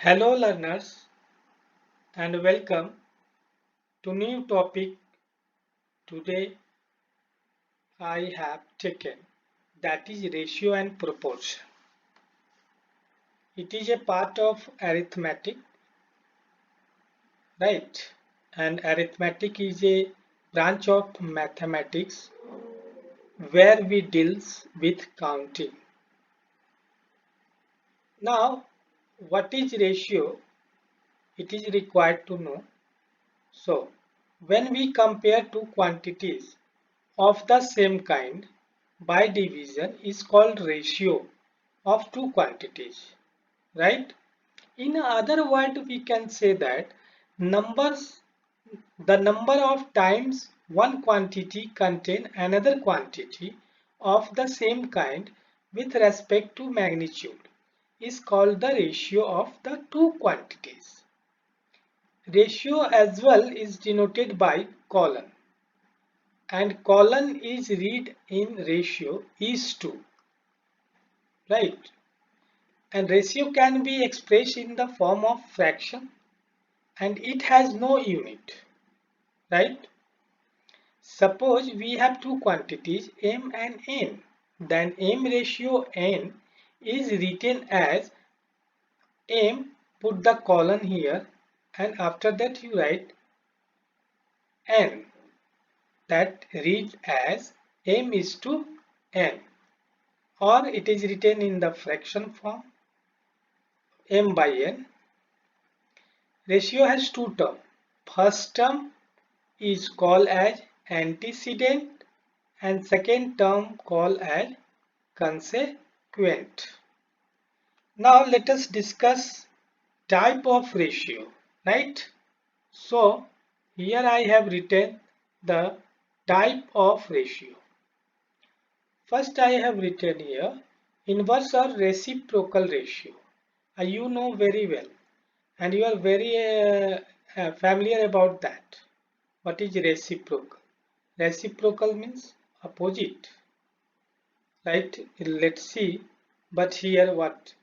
Hello learners and welcome to new topic. Today I have taken, that is ratio and proportion. It is a part of arithmetic, right? And arithmetic is a branch of mathematics where we deals with counting. Now what is ratio? It is required to know. So when we compare two quantities of the same kind by division is called ratio of two quantities, right? In other words, we can say that numbers, the number of times one quantity contain another quantity of the same kind with respect to magnitude is called the ratio of the two quantities. Ratio as well is denoted by colon, and colon is read in ratio is to, right? And ratio can be expressed in the form of fraction and it has no unit, right? Suppose we have two quantities m and n, then m ratio n is written as m, put the colon here, and after that you write n, that reads as m is to n, or it is written in the fraction form m by n. Ratio has two terms. First term is called as antecedent and second term called as consequent. Now let us discuss type of ratio, right? So here I have written the type of ratio. First I have written here inverse or reciprocal ratio. You know very well and you are very familiar about that. What is reciprocal? Reciprocal means opposite, right? Let's see. But here what?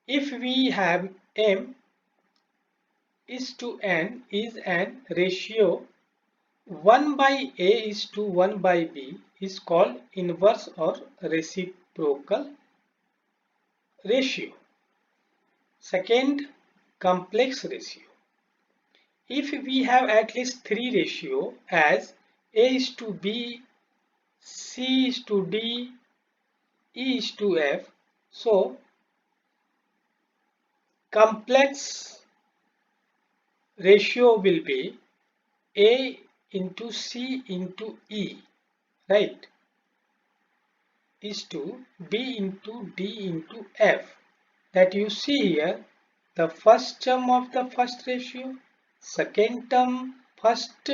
If we have m is to n is an ratio 1 by a is to 1 by b is called inverse or reciprocal ratio. Second, complex ratio. If we have at least three ratio as a is to b, c is to d, e is to f, so complex ratio will be a into c into e, right, is to b into d into f. That you see here, the first term of the first ratio, second term first,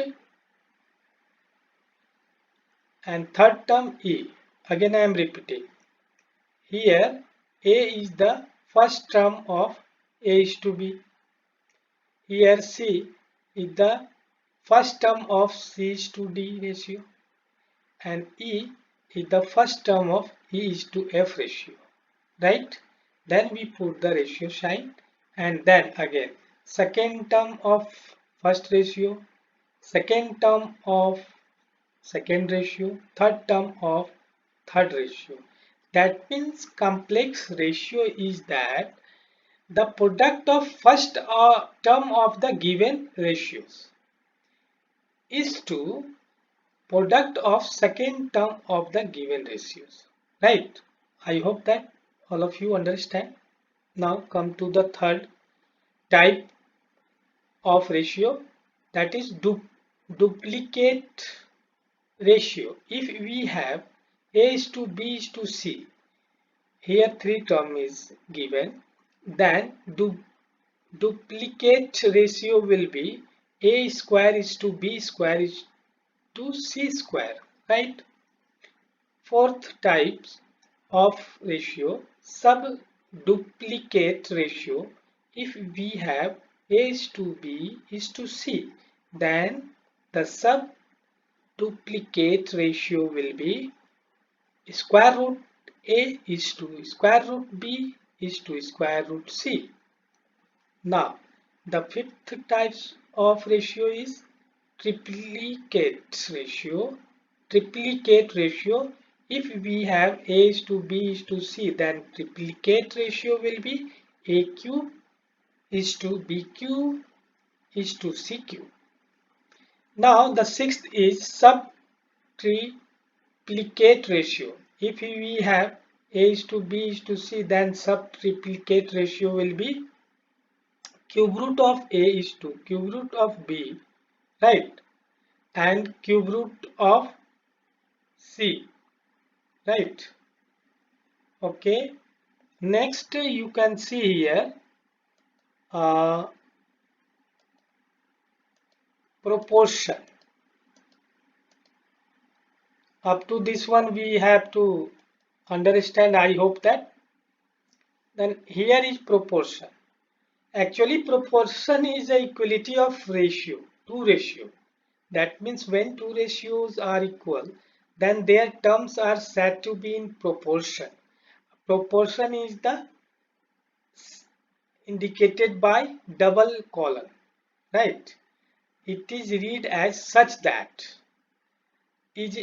and third term e. Again I am repeating. Here a is the first term of a is to b. Here c is the first term of c is to d ratio, and e is the first term of e is to f ratio, right? Then we put the ratio sign, and then again second term of first ratio, second term of second ratio, third term of third ratio. That means complex ratio is that the product of first term of the given ratios is to product of second term of the given ratios, right? I hope that all of you understand. Now come to the third type of ratio, that is duplicate ratio. If we have a is to b is to c, here three term is given, then duplicate ratio will be a square is to b square is to c square, right? Fourth types of ratio, sub-duplicate ratio. If we have a is to b is to c, then the sub-duplicate ratio will be square root a is to square root b is to square root c. Now, the fifth type of ratio is triplicate ratio. Triplicate ratio. If we have A is to B is to C, then triplicate ratio will be A cube is to B cube is to C cube. Now, the sixth is subtriplicate ratio. If we have A is to B is to C, then subtriplicate ratio will be cube root of A is to cube root of B, right? And cube root of C, right? Okay. Next, you can see here proportion. Up to this one we have to understand. I hope that. Then here is proportion. Actually, proportion is a equality of ratio, two ratio. That means when two ratios are equal, then their terms are said to be in proportion. Proportion is the indicated by double colon, right? It is read as such that is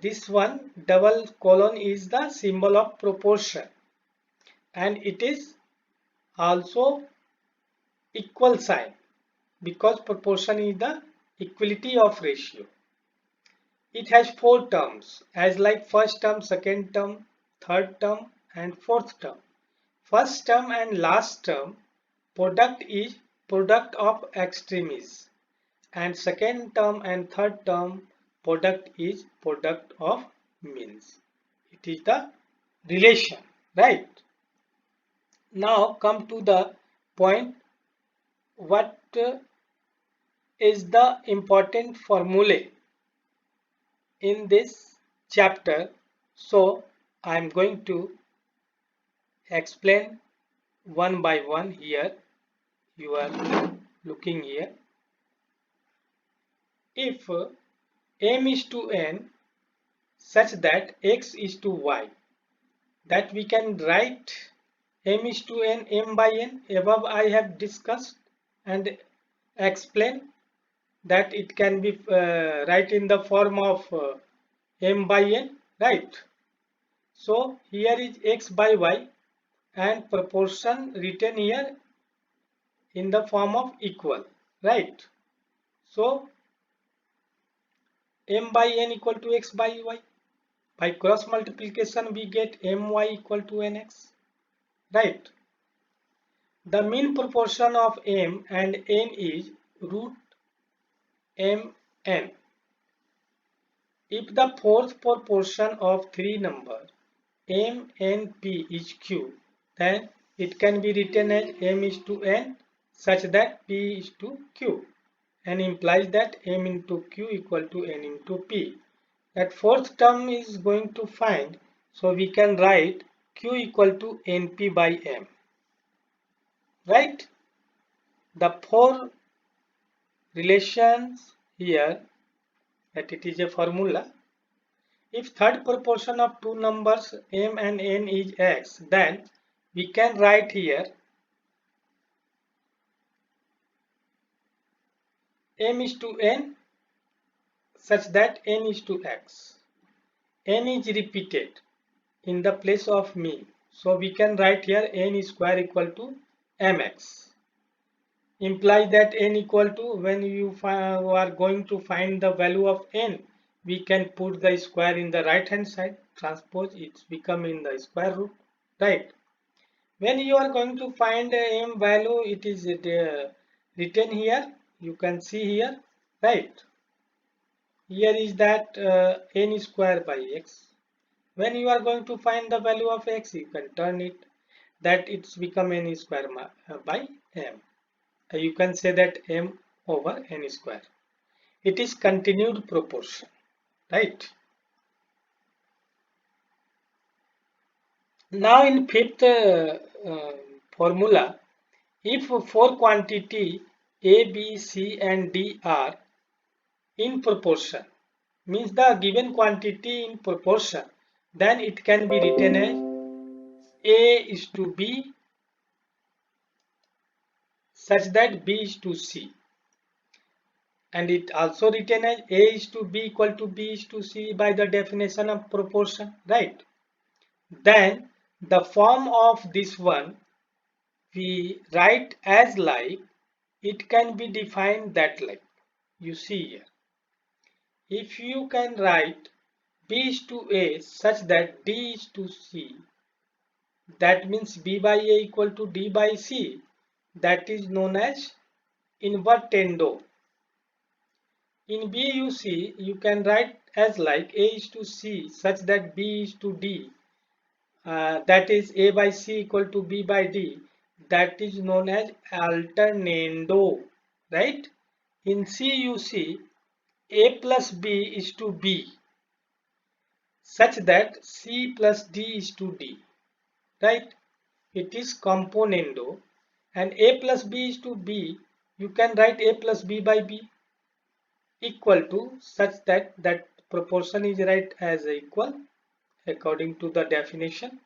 this one double colon is the symbol of proportion, and it is also equal sign because proportion is the equality of ratio. It has four terms as like first term, second term, third term and fourth term. First term and last term product is product of extremes, and second term and third term product is product of means. It is the relation, right? Now come to the point, what is the important formulae in this chapter. So I am going to explain one by one here. You are looking here. If m is to n such that x is to y, that we can write m is to n m by n. Above I have discussed and explained that it can be write in the form of m by n, right? So here is x by y and proportion written here in the form of equal, right? So m by n equal to x by y. By cross multiplication we get my equal to nx, right? The mean proportion of m and n is root mn. If the fourth proportion of three numbers m, n, p is q, then it can be written as m is to n such that p is to q, and implies that m into q equal to n into p. That fourth term is going to find, so we can write q equal to np by m, right? The four relations here, that it is a formula. If third proportion of two numbers m and n is x, then we can write here m is to n such that n is to x. N is repeated in the place of mean, so we can write here n square equal to mx. Imply that n equal to, when you are going to find the value of n, we can put the square in the right hand side, transpose it become in the square root, right? When you are going to find m value, it is written here, you can see here, right? Here is that n square by x. When you are going to find the value of x, you can turn it, that it's become n square by m. You can say that m over n square. It is continued proportion, right? Now in fifth formula, if four quantity a, b, c and d are in proportion, means the given quantity in proportion, then it can be written as a is to b, such that B is to C, and it also written as A is to B equal to B is to C by the definition of proportion, right? Then the form of this one we write as like, it can be defined that like you see here. If you can write B is to A such that D is to C, that means B by A equal to D by C, that is known as invertendo. In B you see, you can write as like A is to C such that B is to D, that is A by C equal to B by D, that is known as alternando, right? In C you see A plus B is to B such that C plus D is to D, right? It is componendo, and A plus B is to B, you can write A plus B by B equal to such that that proportion is right as equal according to the definition.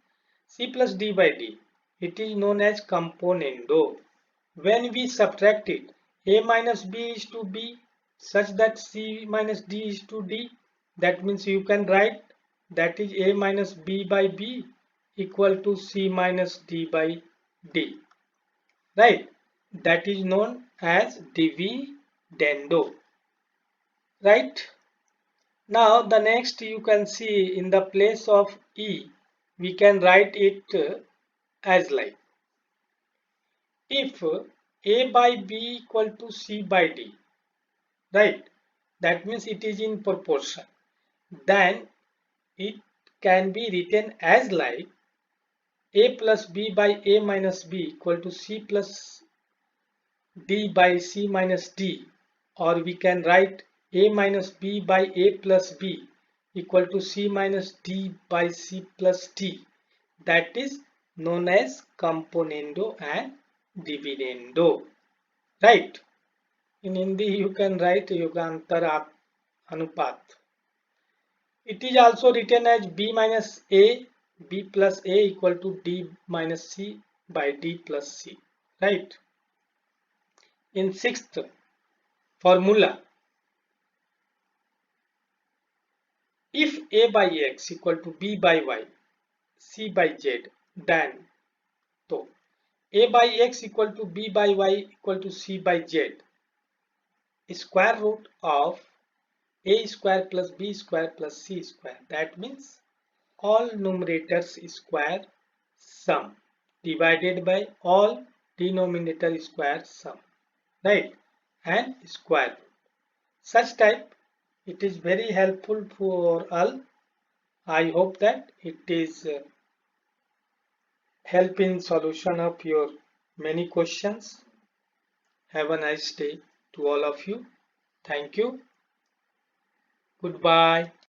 C plus D by D, it is known as componendo. When we subtract it, A minus B is to B such that C minus D is to D, that means you can write that is A minus B by B equal to C minus D by D, right? That is known as dividendo, right? Now the next you can see in the place of E, we can write it as like, if A by B equal to C by D, right? That means it is in proportion. Then it can be written as like A plus B by A minus B equal to C plus D by C minus D, or we can write A minus B by A plus B equal to C minus D by C plus D, that is known as componendo and dividendo, right? In Hindi you can write yugantar anupat. It is also written as B minus A, B plus A equal to D minus C by D plus C, right? In sixth formula, if A by X equal to B by Y, C by Z, then so A by X equal to B by Y equal to C by Z, square root of A square plus B square plus C square, that means all numerators square sum divided by all denominator square sum, right? And square root. Such type, it is very helpful for all. I hope that it is help in solution of your many questions. Have a nice day to all of you. Thank you. Goodbye.